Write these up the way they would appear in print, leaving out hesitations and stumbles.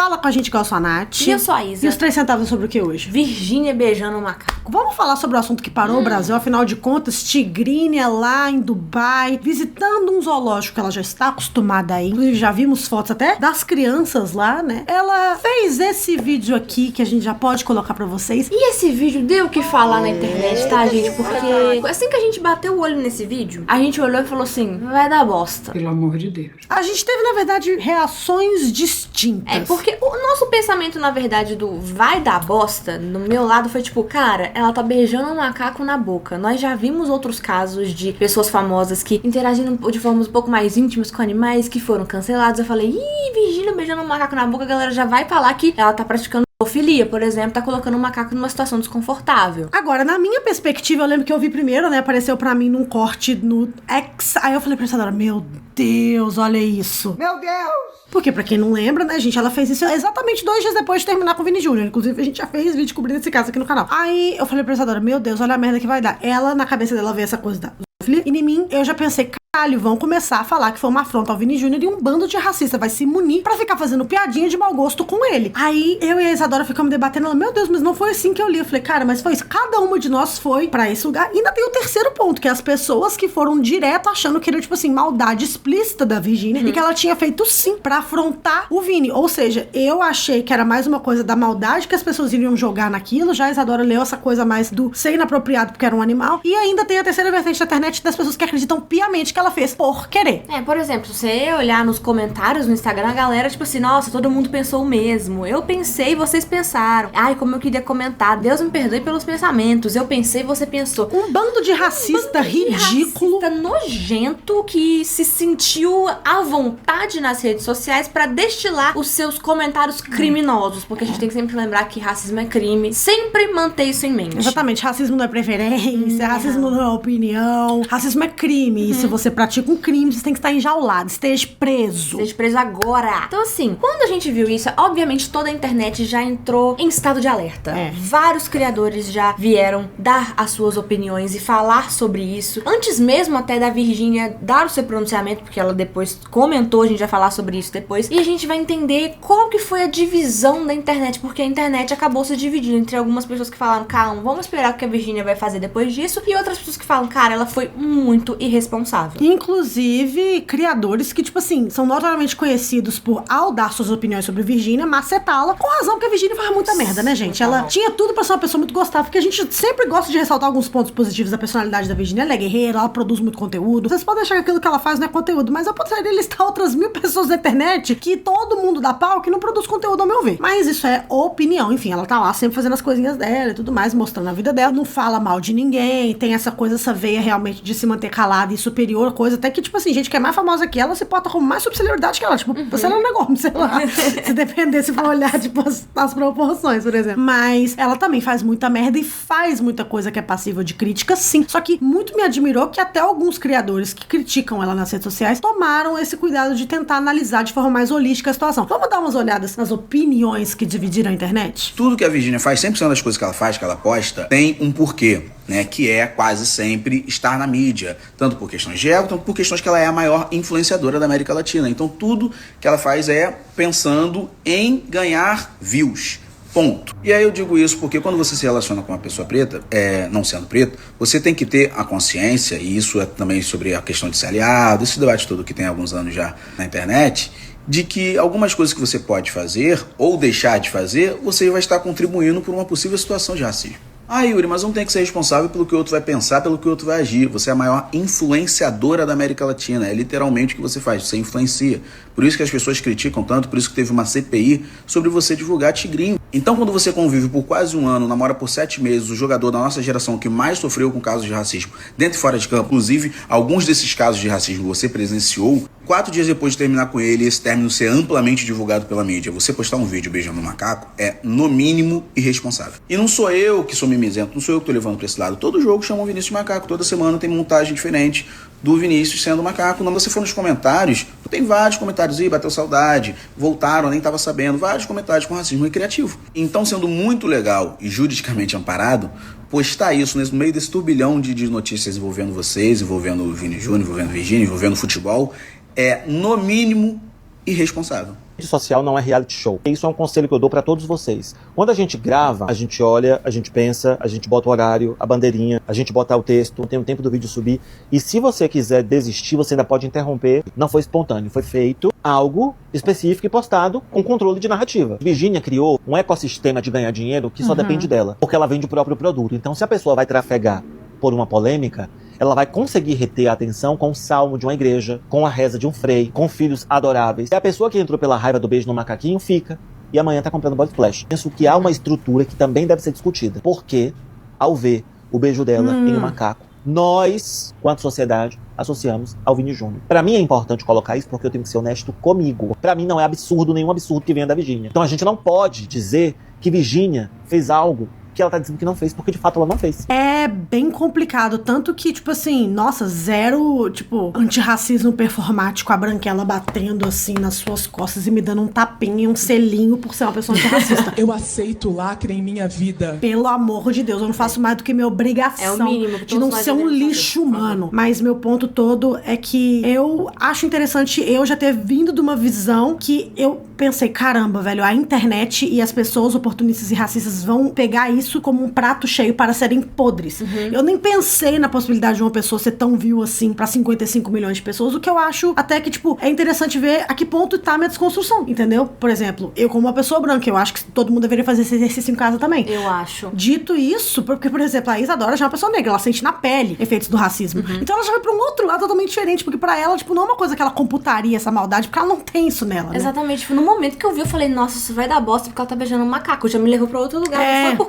Fala com a gente igual a sua Nath. E eu sou a Isa. E os 3 centavos sobre o que hoje? Virgínia beijando um macaco. Vamos falar sobre o assunto que parou o Brasil. Afinal de contas, Tigrinha lá em Dubai, visitando um zoológico que ela já está acostumada aí. Inclusive, já vimos fotos até das crianças lá, né? Ela fez esse vídeo aqui que a gente já pode colocar pra vocês. E esse vídeo deu o que falar na internet, tá, gente? Porque assim que a gente bateu o olho nesse vídeo, a gente olhou e falou assim, vai dar bosta. Pelo amor de Deus. A gente teve, na verdade, reações distintas. É, porque o nosso pensamento, na verdade, do vai dar bosta, no meu lado foi tipo, cara, ela tá beijando um macaco na boca. Nós já vimos outros casos de pessoas famosas que interagindo de formas um pouco mais íntimas com animais, que foram cancelados. Eu falei, Virgínia beijando um macaco na boca, a galera já vai falar que ela tá praticando zoofilia, por exemplo, tá colocando um macaco numa situação desconfortável. Agora, na minha perspectiva, eu lembro que eu vi primeiro, né, apareceu pra mim num corte no X, aí eu falei pra essa meu Deus, olha isso. Meu Deus! Porque, pra quem não lembra, né, gente, ela fez isso exatamente 2 dias depois de terminar com o Vini Júnior. Inclusive, a gente já fez vídeo cobrindo esse caso aqui no canal. Aí, eu falei pra essa meu Deus, olha a merda que vai dar. Ela, na cabeça dela, vê essa coisa da zoofilia, e em mim, eu já pensei, caralho, vão começar a falar que foi uma afronta ao Vini Júnior e um bando de racista vai se munir pra ficar fazendo piadinha de mau gosto com ele. Aí, eu e a Isadora ficamos debatendo, ela, meu Deus, mas não foi assim que eu li. Eu falei, cara, mas foi isso. Cada uma de nós foi pra esse lugar. E ainda tem o terceiro ponto, que é as pessoas que foram direto achando que era, tipo assim, maldade explícita da Virgínia e que ela tinha feito sim pra afrontar o Vini. Ou seja, eu achei que era mais uma coisa da maldade que as pessoas iriam jogar naquilo. Já a Isadora leu essa coisa mais do ser inapropriado porque era um animal. E ainda tem a terceira vertente da internet das pessoas que acreditam piamente que ela fez por querer. É, por exemplo, se você olhar nos comentários no Instagram, a galera, tipo assim, nossa, todo mundo pensou o mesmo. Eu pensei, vocês pensaram. Ai, como eu queria comentar. Deus me perdoe pelos pensamentos. Eu pensei, você pensou. Um bando de racista ridículo. Racista nojento que se sentiu à vontade nas redes sociais pra destilar os seus comentários criminosos. Porque a gente tem que sempre lembrar que racismo é crime. Sempre manter isso em mente. Exatamente. Racismo não é preferência, racismo não é opinião. Racismo é crime. E se você pratica um crime, você tem que estar enjaulado. Esteja preso. Esteja preso agora. Então, assim, quando a gente viu isso, obviamente toda a internet já entrou em estado de alerta. Vários criadores já vieram dar as suas opiniões e falar sobre isso. Antes mesmo até da Virgínia dar o seu pronunciamento, porque ela depois comentou, a gente vai falar sobre isso depois. E a gente vai entender qual que foi a divisão da internet, porque a internet acabou se dividindo entre algumas pessoas que falaram, calma, vamos esperar o que a Virgínia vai fazer depois disso, e outras pessoas que falam, cara, ela foi muito irresponsável. Inclusive, criadores que, tipo assim, são notoriamente conhecidos por, ao dar suas opiniões sobre Virgínia, macetá-la, com razão, porque a Virgínia faz muita merda, né, gente? Ela tinha tudo pra ser uma pessoa muito gostável, porque a gente sempre gosta de ressaltar alguns pontos positivos da personalidade da Virgínia. Ela é guerreira, ela produz muito conteúdo. Vocês podem achar que aquilo que ela faz não é conteúdo, mas eu poderia listar outras 1000 pessoas na internet que todo mundo dá pau que não produz conteúdo, ao meu ver. Mas isso é opinião. Enfim, ela tá lá sempre fazendo as coisinhas dela e tudo mais, mostrando a vida dela. Não fala mal de ninguém, tem essa coisa, essa veia realmente de se manter calada e superior, coisa até que, tipo assim, gente que é mais famosa que ela se porta como mais subcelebridade que ela. Tipo, você não é um negócio, sei lá. Se depender, se for olhar, tipo, as proporções, por exemplo. Mas ela também faz muita merda e faz muita coisa que é passível de crítica, sim. Só que muito me admirou que até alguns criadores que criticam ela nas redes sociais tomaram esse cuidado de tentar analisar de forma mais holística a situação. Vamos dar umas olhadas nas opiniões que dividiram a internet? Tudo que a Virgínia faz, 100% das coisas que ela faz, que ela posta, tem um porquê, né? Que é quase sempre estar na mídia. Tanto por questões de ego, tanto por questões que ela é a maior influenciadora da América Latina. Então tudo que ela faz é pensando em ganhar views. Ponto. E aí eu digo isso porque quando você se relaciona com uma pessoa preta, não sendo preto, você tem que ter a consciência, e isso é também sobre a questão de ser aliado, esse debate todo que tem há alguns anos já na internet, de que algumas coisas que você pode fazer ou deixar de fazer, você vai estar contribuindo por uma possível situação de racismo. Ah, Yuri, mas não tem que ser responsável pelo que o outro vai pensar, pelo que o outro vai agir. Você é a maior influenciadora da América Latina. É literalmente o que você faz, você influencia. Por isso que as pessoas criticam tanto, por isso que teve uma CPI sobre você divulgar Tigrinho. Então, quando você convive por quase um ano, namora por 7 meses, o jogador da nossa geração que mais sofreu com casos de racismo dentro e fora de campo, inclusive alguns desses casos de racismo você presenciou, 4 dias depois de terminar com ele, esse término ser amplamente divulgado pela mídia, você postar um vídeo beijando um macaco é, no mínimo, irresponsável. E não sou eu que sou mimizento, não sou eu que tô levando pra esse lado. Todo jogo chama o Vinícius de macaco, toda semana tem montagem diferente do Vinícius sendo macaco. Quando você for nos comentários, tem vários comentários, bateu saudade, voltaram, nem tava sabendo, vários comentários com racismo recreativo. Então, sendo muito legal e juridicamente amparado, postar isso no meio desse turbilhão de notícias envolvendo vocês, envolvendo o Vini Júnior, envolvendo Virgínia, envolvendo futebol, é, no mínimo, irresponsável. Rede social não é reality show. Isso é um conselho que eu dou pra todos vocês. Quando a gente grava, a gente olha, a gente pensa, a gente bota o horário, a bandeirinha, a gente bota o texto, tem o tempo do vídeo subir. E se você quiser desistir, você ainda pode interromper. Não foi espontâneo, foi feito algo específico e postado com controle de narrativa. Virgínia criou um ecossistema de ganhar dinheiro que só depende dela, porque ela vende o próprio produto. Então, se a pessoa vai trafegar por uma polêmica, ela vai conseguir reter a atenção com o salmo de uma igreja, com a reza de um frei, com filhos adoráveis. E a pessoa que entrou pela raiva do beijo no macaquinho fica, e amanhã tá comprando body splash. Penso que há uma estrutura que também deve ser discutida. Porque, ao ver o beijo dela em um macaco, nós, quanto sociedade, associamos ao Vini Júnior. Pra mim é importante colocar isso porque eu tenho que ser honesto comigo. Pra mim não é absurdo, nenhum absurdo que venha da Virgínia. Então a gente não pode dizer que Virgínia fez algo que ela tá dizendo que não fez, porque de fato ela não fez. É bem complicado, tanto que, tipo assim, nossa, zero, tipo, antirracismo performático, a Branquela batendo, assim, nas suas costas e me dando um tapinha e um selinho por ser uma pessoa antirracista. Eu aceito lacre em minha vida. Pelo amor de Deus, eu não faço mais do que minha obrigação É o mínimo que de não ser um lixo humano. Mas meu ponto todo é que eu acho interessante eu já ter vindo de uma visão que eu pensei, caramba, velho, a internet e as pessoas oportunistas e racistas vão pegar isso como um prato cheio para serem podres. Eu nem pensei na possibilidade de uma pessoa ser tão vil assim pra 55 milhões de pessoas, o que eu acho até que, tipo, é interessante ver a que ponto tá a minha desconstrução, entendeu? Por exemplo, eu como uma pessoa branca, eu acho que todo mundo deveria fazer esse exercício em casa também. Eu acho. Dito isso, porque, por exemplo, a Isadora já é uma pessoa negra, ela sente na pele efeitos do racismo. Então ela já vai pra um outro lado totalmente diferente, porque pra ela, tipo, não é uma coisa que ela computaria essa maldade, porque ela não tem isso nela, né? Exatamente. Tipo, no momento que eu vi, eu falei, nossa, isso vai dar bosta porque ela tá beijando um macaco. Já me levou pra outro lugar.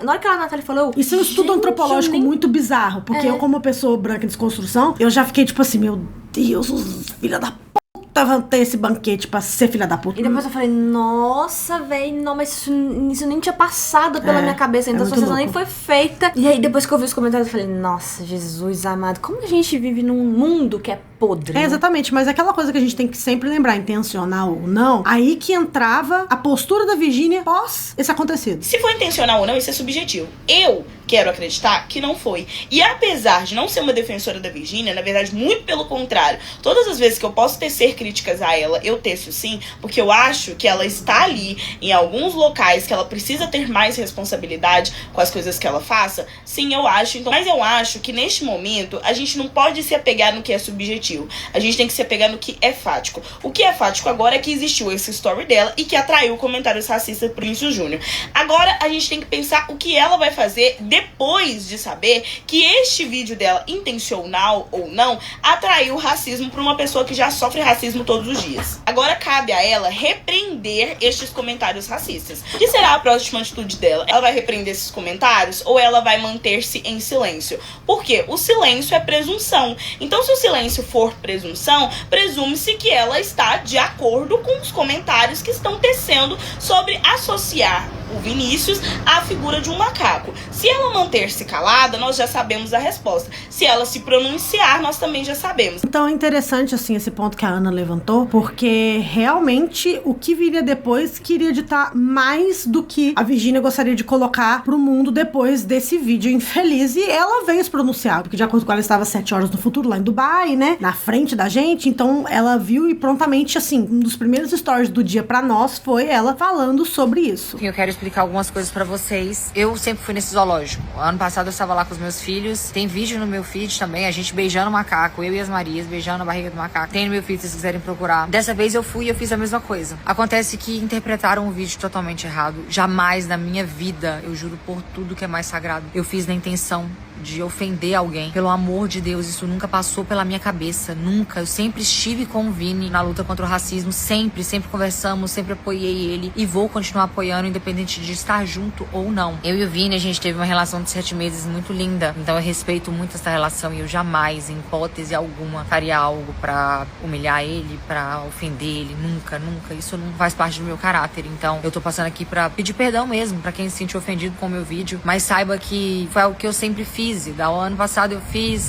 Na hora que a Natália falou... Isso é um estudo antropológico muito bizarro, porque eu, como uma pessoa branca em desconstrução, eu já fiquei tipo assim, meu Deus, os filha da puta vão ter esse banquete pra ser filha da puta. E depois eu falei, nossa, velho, não, mas isso nem tinha passado pela minha cabeça, então a associação nem foi feita. E aí, depois que eu vi os comentários, eu falei, nossa, Jesus amado, como a gente vive num mundo que é podre, né? Exatamente, mas é aquela coisa que a gente tem que sempre lembrar, intencional ou não, aí que entrava a postura da Virgínia pós esse acontecido. Se foi intencional ou não, isso é subjetivo. Eu quero acreditar que não foi. E apesar de não ser uma defensora da Virgínia, na verdade, muito pelo contrário, todas as vezes que eu posso tecer críticas a ela, eu teço sim, porque eu acho que ela está ali em alguns locais que ela precisa ter mais responsabilidade com as coisas que ela faça. Sim, eu acho. Então, mas eu acho que neste momento a gente não pode se apegar no que é subjetivo. A gente tem que se apegar no que é fático. O que é fático agora é que existiu esse story dela e que atraiu comentários racistas pro Vinícius Júnior. Agora a gente tem que pensar o que ela vai fazer depois de saber que este vídeo dela, intencional ou não, atraiu racismo pra uma pessoa que já sofre racismo todos os dias. Agora cabe a ela repreender estes comentários racistas. O que será a próxima atitude dela? Ela vai repreender esses comentários ou ela vai manter-se em silêncio? Porque o silêncio é presunção. Então, se o silêncio for presunção, presume-se que ela está de acordo com os comentários que estão tecendo sobre associar o Vinícius à figura de um macaco. Se ela manter-se calada, nós já sabemos a resposta. Se ela se pronunciar, nós também já sabemos. Então é interessante, assim, esse ponto que a Ana levantou, porque realmente o que viria depois queria ditar mais do que a Virgínia gostaria de colocar pro mundo depois desse vídeo infeliz. E ela veio se pronunciar, porque de acordo com ela estava 7 horas no futuro, lá em Dubai, né, na frente da gente. Então ela viu e prontamente, assim, um dos primeiros stories do dia pra nós foi ela falando sobre isso. Eu quero explicar algumas coisas pra vocês. Eu sempre fui nesse zoológico. Ano passado eu estava lá com os meus filhos. Tem vídeo no meu feed também, a gente beijando o macaco, eu e as Marias beijando a barriga do macaco. Tem no meu feed se vocês quiserem procurar. Dessa vez eu fui e eu fiz a mesma coisa. Acontece que interpretaram o vídeo totalmente errado. Jamais na minha vida, eu juro por tudo que é mais sagrado, eu fiz na intenção de ofender alguém. Pelo amor de Deus, isso nunca passou pela minha cabeça, nunca. Eu sempre estive com o Vini na luta contra o racismo, sempre conversamos, sempre apoiei ele e vou continuar apoiando, independente de estar junto ou não. Eu e o Vini, a gente teve uma relação de 7 meses muito linda, então eu respeito muito essa relação e eu jamais, em hipótese alguma, faria algo pra humilhar ele, pra ofender ele, nunca. Isso não faz parte do meu caráter, então eu tô passando aqui pra pedir perdão mesmo, pra quem se sentiu ofendido com o meu vídeo, mas saiba que foi algo que eu sempre fiz fiz. O ano passado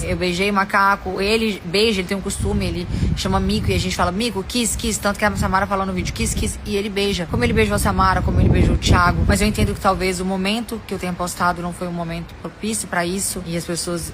eu beijei o macaco, ele beija, ele tem um costume, ele chama Mico, e a gente fala, Mico, kiss, tanto que a Samara falou no vídeo, kiss, e ele beija. Como ele beijou a Samara, como ele beijou o Thiago. Mas eu entendo que talvez o momento que eu tenha postado não foi um momento propício pra isso, e as pessoas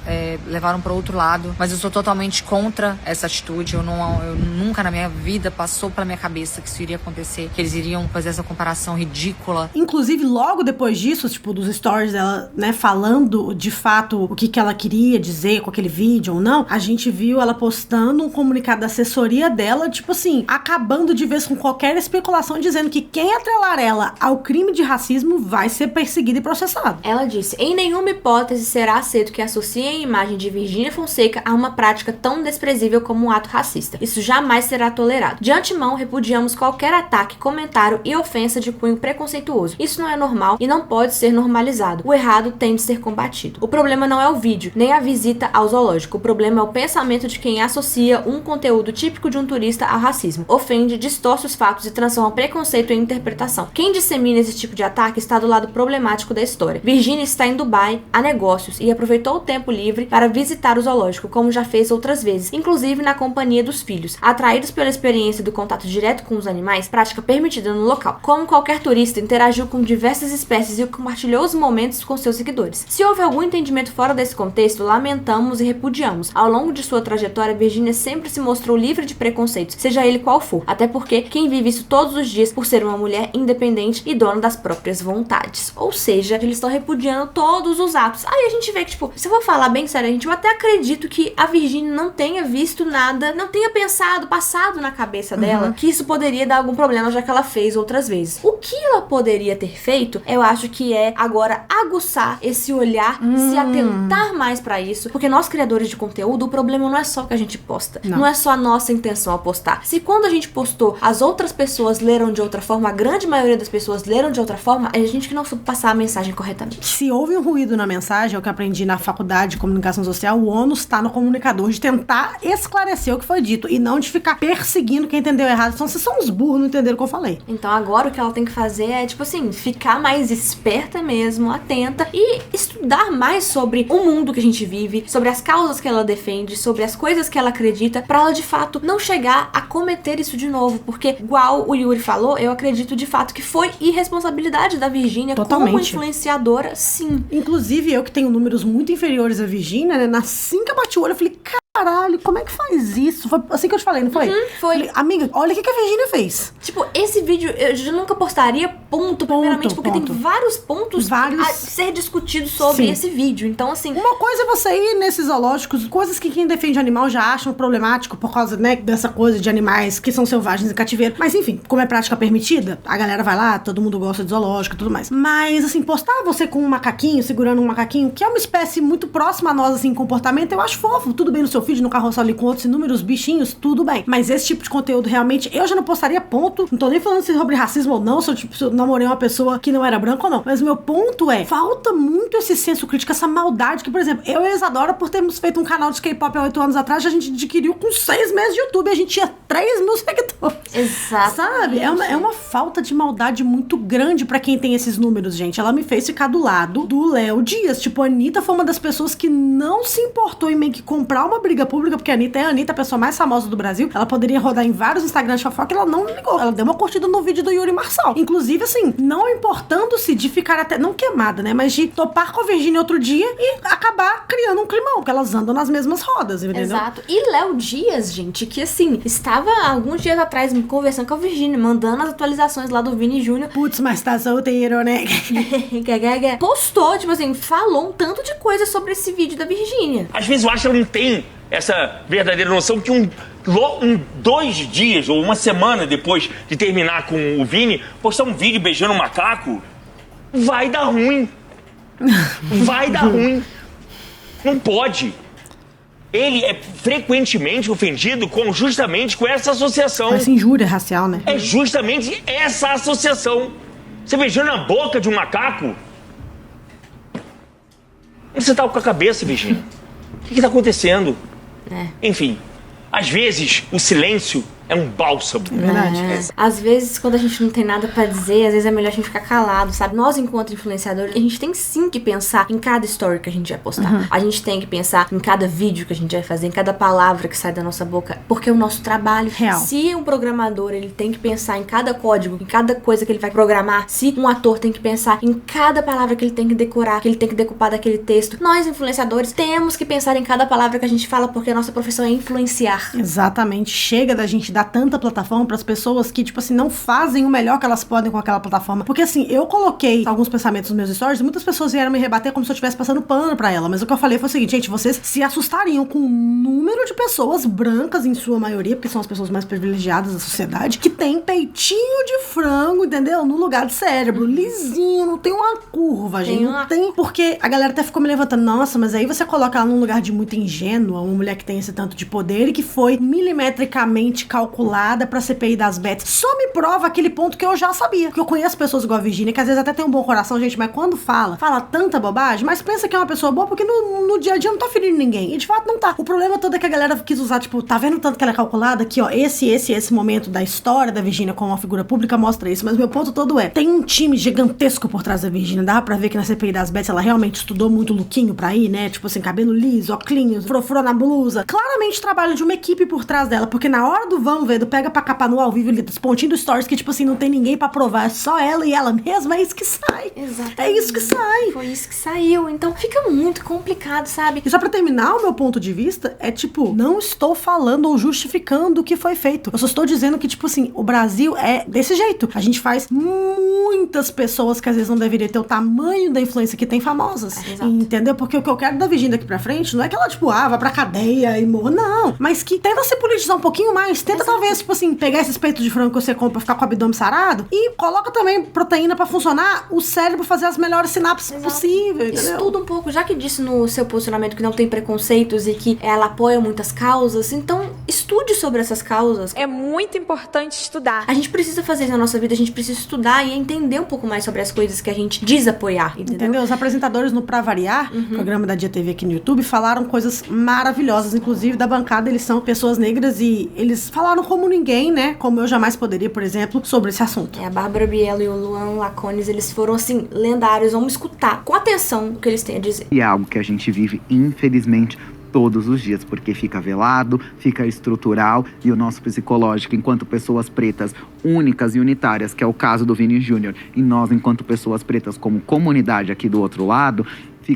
levaram para outro lado. Mas eu sou totalmente contra essa atitude. Eu nunca na minha vida passou pela minha cabeça que isso iria acontecer, que eles iriam fazer essa comparação ridícula. Inclusive, logo depois disso, tipo, dos stories dela, né, falando de fato o que ela queria dizer com aquele vídeo ou não, a gente viu ela postando um comunicado da assessoria dela, tipo assim, acabando de vez com qualquer especulação, dizendo que quem atrelar ela ao crime de racismo vai ser perseguido e processado. Ela disse, em nenhuma hipótese será aceito que associem a imagem de Virgínia Fonseca a uma prática tão desprezível como um ato racista. Isso jamais será tolerado. De antemão, repudiamos qualquer ataque, comentário e ofensa de cunho preconceituoso. Isso não é normal e não pode ser normalizado. O errado tem de ser combatido. O problema não é o vídeo, nem a visita ao zoológico. O problema é o pensamento de quem associa um conteúdo típico de um turista ao racismo. Ofende, distorce os fatos e transforma preconceito em interpretação. Quem dissemina esse tipo de ataque está do lado problemático da história. Virgínia está em Dubai a negócios e aproveitou o tempo livre para visitar o zoológico, como já fez outras vezes, inclusive na companhia dos filhos. Atraídos pela experiência do contato direto com os animais, prática permitida no local. Como qualquer turista, interagiu com diversas espécies e compartilhou os momentos com seus seguidores. Se houve algum entendimento fora desse contexto, lamentamos e repudiamos. Ao longo de sua trajetória, Virgínia sempre se mostrou livre de preconceitos, seja ele qual for, até porque quem vive isso todos os dias por ser uma mulher independente e dona das próprias vontades. Ou seja, eles estão repudiando todos os atos. Aí a gente vê que, tipo, se eu vou falar bem sério, eu até acredito que a Virgínia não tenha visto nada, não tenha passado na cabeça dela que isso poderia dar algum problema, já que ela fez outras vezes. O que ela poderia ter feito, eu acho que é agora aguçar esse olhar, se atentar mais pra isso, porque nós criadores de conteúdo, o problema não é só o que a gente posta, não é só a nossa intenção a postar. Se quando a gente postou, as outras pessoas leram de outra forma, a grande maioria das pessoas leram de outra forma, é a gente que não soube passar a mensagem corretamente. Se houve um ruído na mensagem, é o que eu aprendi na faculdade de comunicação social, o ônus tá no comunicador de tentar esclarecer o que foi dito e não de ficar perseguindo quem entendeu errado. Então vocês são uns burros, não entenderam o que eu falei. Então agora o que ela tem que fazer é, tipo assim, ficar mais esperta mesmo, atenta e estudar mais sobre o mundo que a gente vive, sobre as causas que ela defende, sobre as coisas que ela acredita, pra ela de fato não chegar a cometer isso de novo, porque igual o Yuri falou, eu acredito de fato que foi irresponsabilidade da Virgínia como influenciadora, sim. Inclusive eu que tenho números muito inferiores à Virgínia, né, assim que eu bati o olho eu falei, caralho, como é que faz isso? Foi assim que eu te falei, não foi? Foi. Falei, amiga, olha o que a Virgínia fez. Tipo, esse vídeo eu já nunca postaria primeiramente, porque tem vários pontos a ser discutidos sobre esse vídeo. Então, assim... Uma coisa é você ir nesses zoológicos, coisas que quem defende animal já acham problemático por causa, né, dessa coisa de animais que são selvagens em cativeiro. Mas, enfim, como é prática permitida, a galera vai lá, todo mundo gosta de zoológico e tudo mais. Mas, assim, postar você com um macaquinho, segurando um macaquinho, que é uma espécie muito próxima a nós, assim, em comportamento, eu acho fofo. Tudo bem no seu feed, no carrossel ali com outros inúmeros bichinhos, tudo bem. Mas esse tipo de conteúdo, realmente, eu já não postaria, ponto. Não tô nem falando sobre racismo ou não, se eu namorei uma pessoa que não era branca ou não. Mas o meu ponto é, falta muito esse senso crítico, essa maldade que, por exemplo, eu e a Isadora, por termos feito um canal de K-pop há 8 anos atrás, a gente adquiriu com 6 meses de YouTube, a gente tinha 3 mil seguidores. Exato. Sabe? É uma falta de maldade muito grande pra quem tem esses números, gente. Ela me fez ficar do lado do Léo Dias. Tipo, a Anitta foi uma das pessoas que não se importou em meio que comprar uma briga pública, porque a Anitta, a pessoa mais famosa do Brasil. Ela poderia rodar em vários Instagrams de fofoca e ela não ligou. Ela deu uma curtida no vídeo do Yuri Marçal. Inclusive, assim, não importando-se de ficar até, não queimada, né? Mas de topar com a Virgínia outro dia e acabar criando um climão, porque elas andam nas mesmas rodas, entendeu? Exato. E Léo Dias, gente, que assim, estava alguns dias atrás conversando com a Virgínia, mandando as atualizações lá do Vini Júnior. Putz, mas tá solteiro, né? Postou, tipo assim, falou um tanto de coisa sobre esse vídeo da Virgínia. Às vezes eu acho que ela não tem essa verdadeira noção que 2 dias ou uma semana depois de terminar com o Vini, postar um vídeo beijando um macaco, vai dar ruim. Vai dar ruim. Não pode. Ele é frequentemente ofendido justamente com essa associação. Parece injúria racial, né? É justamente essa associação. Você beijando na boca de um macaco? Onde você tá com a cabeça, Virgínia? O que tá acontecendo? Enfim, às vezes o silêncio é um bálsamo. É verdade. Às vezes, quando a gente não tem nada pra dizer, às vezes é melhor a gente ficar calado, sabe? Nós, enquanto influenciadores, a gente tem sim que pensar em cada story que a gente vai postar. A gente tem que pensar em cada vídeo que a gente vai fazer, em cada palavra que sai da nossa boca, porque é o nosso trabalho. Real. Se um programador, ele tem que pensar em cada código, em cada coisa que ele vai programar, se um ator tem que pensar em cada palavra que ele tem que decorar, que ele tem que decupar daquele texto, nós, influenciadores, temos que pensar em cada palavra que a gente fala, porque a nossa profissão é influenciar. Exatamente. Chega da gente dar tanta plataforma pras pessoas que, tipo assim, não fazem o melhor que elas podem com aquela plataforma. Porque, assim, eu coloquei alguns pensamentos nos meus stories e muitas pessoas vieram me rebater como se eu estivesse passando pano pra ela. Mas o que eu falei foi o seguinte, gente, vocês se assustariam com o número de pessoas brancas, em sua maioria, porque são as pessoas mais privilegiadas da sociedade, que tem peitinho de frango, entendeu? No lugar de cérebro, lisinho, não tem uma curva, gente. Não tem. Porque a galera até ficou me levantando, nossa, mas aí você coloca ela num lugar de muito ingênua, uma mulher que tem esse tanto de poder e que foi milimetricamente calculada pra CPI das Bets. Só me prova aquele ponto que eu já sabia. Porque eu conheço pessoas igual a Virgínia, que às vezes até tem um bom coração, gente, mas quando fala tanta bobagem, mas pensa que é uma pessoa boa porque no dia a dia não tá ferindo ninguém. E de fato não tá. O problema todo é que a galera quis usar, tipo, tá vendo tanto que ela é calculada? Aqui, ó, esse momento da história da Virgínia como uma figura pública mostra isso. Mas meu ponto todo é, tem um time gigantesco por trás da Virgínia. Dá pra ver que na CPI das Bets ela realmente estudou muito lookinho pra ir, né? Tipo assim, cabelo liso, óculos, frofrou na blusa. Claramente trabalho de uma equipe por trás dela, porque na hora do vamos ver, do pega pra capar no ao vivo, ali, dos pontinhos do stories, que tipo assim, não tem ninguém pra provar, é só ela e ela mesma, é isso que sai. Exatamente. É isso que sai. Foi isso que saiu. Então fica muito complicado, sabe? E só pra terminar, o meu ponto de vista é tipo, não estou falando ou justificando o que foi feito. Eu só estou dizendo que, tipo assim, o Brasil é desse jeito. A gente faz muitas pessoas que às vezes não deveriam ter o tamanho da influência que tem famosas. Entendeu? Porque o que eu quero da Virgínia daqui pra frente não é que ela, tipo, vai pra cadeia e morra. Não. Mas que tenta se politizar um pouquinho mais. Tenta talvez, tipo assim, pegar esses peitos de frango que você compra, ficar com o abdômen sarado e coloca também proteína pra funcionar, o cérebro fazer as melhores sinapses possíveis, entendeu? Estuda um pouco, já que disse no seu posicionamento que não tem preconceitos e que ela apoia muitas causas, então estude sobre essas causas. É muito importante estudar. A gente precisa fazer isso na nossa vida, a gente precisa estudar e entender um pouco mais sobre as coisas que a gente diz apoiar, entendeu? Os apresentadores no Pra Variar, programa da Dia TV aqui no YouTube, falaram coisas maravilhosas, inclusive da bancada, eles são pessoas negras e eles falaram como ninguém, né, como eu jamais poderia, por exemplo, sobre esse assunto. A Bárbara Bielo e o Luan Lacones, eles foram, assim, lendários. Vamos escutar com atenção o que eles têm a dizer. E é algo que a gente vive, infelizmente, todos os dias, porque fica velado, fica estrutural e o nosso psicológico, enquanto pessoas pretas únicas e unitárias, que é o caso do Vini Júnior, e nós, enquanto pessoas pretas como comunidade aqui do outro lado,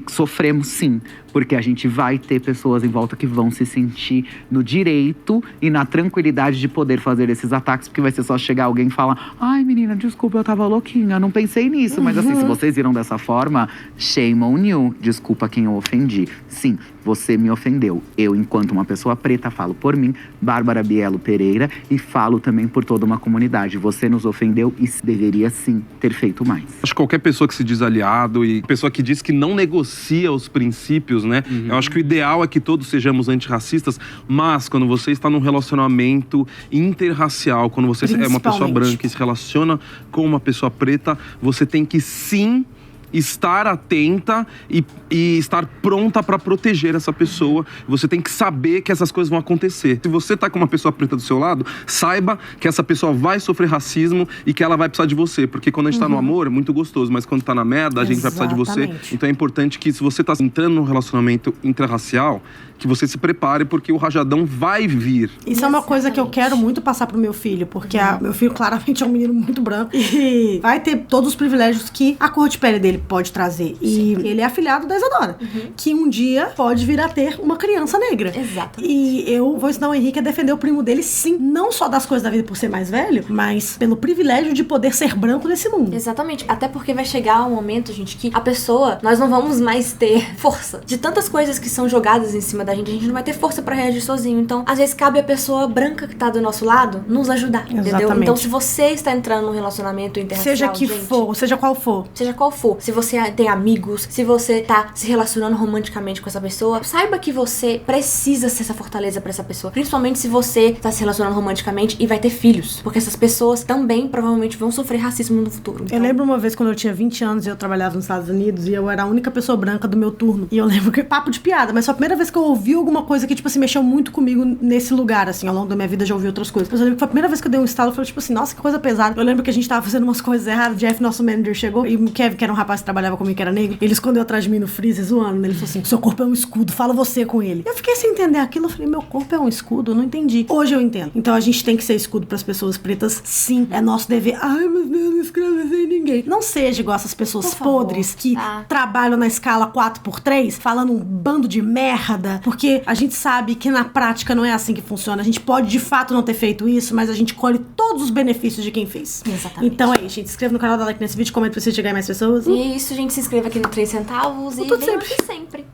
sofremos sim, porque a gente vai ter pessoas em volta que vão se sentir no direito e na tranquilidade de poder fazer esses ataques, porque vai ser só chegar alguém e falar, ai menina, desculpa, eu tava louquinha, não pensei nisso, mas assim, se vocês viram dessa forma, shame on you, desculpa quem eu ofendi. Sim, você me ofendeu. Eu, enquanto uma pessoa preta, falo por mim, Bárbara Bielo Pereira, e falo também por toda uma comunidade. Você nos ofendeu e deveria sim ter feito mais. Acho que qualquer pessoa que se diz aliado e pessoa que diz que não negocia os princípios, né? Eu acho que o ideal é que todos sejamos antirracistas, mas quando você está num relacionamento interracial, quando você é uma pessoa branca e se relaciona com uma pessoa preta, você tem que sim estar atenta e estar pronta para proteger essa pessoa. Você tem que saber que essas coisas vão acontecer. Se você tá com uma pessoa preta do seu lado, saiba que essa pessoa vai sofrer racismo e que ela vai precisar de você. Porque quando a gente tá no amor, é muito gostoso, mas quando tá na merda, a gente vai precisar de você. Então é importante que, se você tá entrando num relacionamento interracial, que você se prepare, porque o rajadão vai vir. Isso é uma coisa que eu quero muito passar pro meu filho, porque meu filho claramente é um menino muito branco e vai ter todos os privilégios que a cor de pele dele pode trazer. E ele é afilhado da Isadora, que um dia pode vir a ter uma criança negra. Exatamente. E eu vou ensinar o Henrique a defender o primo dele, sim, não só das coisas da vida por ser mais velho, mas pelo privilégio de poder ser branco nesse mundo. Exatamente. Até porque vai chegar um momento, gente, que a pessoa, nós não vamos mais ter força. De tantas coisas que são jogadas em cima da gente, a gente não vai ter força pra reagir sozinho. Então, às vezes, cabe a pessoa branca que tá do nosso lado nos ajudar, entendeu? Então, se você está entrando num relacionamento interracial, seja que for, seja qual for. Seja qual for. se você tem amigos, se você tá se relacionando romanticamente com essa pessoa, saiba que você precisa ser essa fortaleza pra essa pessoa. Principalmente se você tá se relacionando romanticamente e vai ter filhos. Porque essas pessoas também provavelmente vão sofrer racismo no futuro. Então... Eu lembro uma vez quando eu tinha 20 anos e eu trabalhava nos Estados Unidos e eu era a única pessoa branca do meu turno. E eu lembro que papo de piada, mas foi a primeira vez que eu ouvi alguma coisa que, tipo assim, mexeu muito comigo nesse lugar, assim. Ao longo da minha vida eu já ouvi outras coisas. Mas eu lembro que foi a primeira vez que eu dei um estalo e falei, tipo assim, nossa, que coisa pesada. Eu lembro que a gente tava fazendo umas coisas erradas. O Jeff, nosso manager, chegou e o Kevin, que era um rapaz que trabalhava comigo, que era negro, ele escondeu atrás de mim no freezer, zoando. Ele falou assim, seu corpo é um escudo, fala você com ele. Eu fiquei sem entender aquilo, eu falei, meu corpo é um escudo? Eu não entendi. Hoje eu entendo. Então a gente tem que ser escudo pras pessoas pretas, sim. É nosso dever. Ai, mas Deus, não escravizei ninguém. Não seja igual essas pessoas podres que trabalham na escala 4x3, falando um bando de merda, porque a gente sabe que na prática não é assim que funciona. A gente pode de fato não ter feito isso, mas a gente colhe todos os benefícios de quem fez. Exatamente. Então é isso, gente. Se inscreva no canal, dá like nesse vídeo, comenta pra você chegar em mais pessoas. E é isso, gente. Se inscreva aqui no 3 centavos e venham aqui sempre.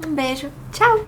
Um beijo. Tchau.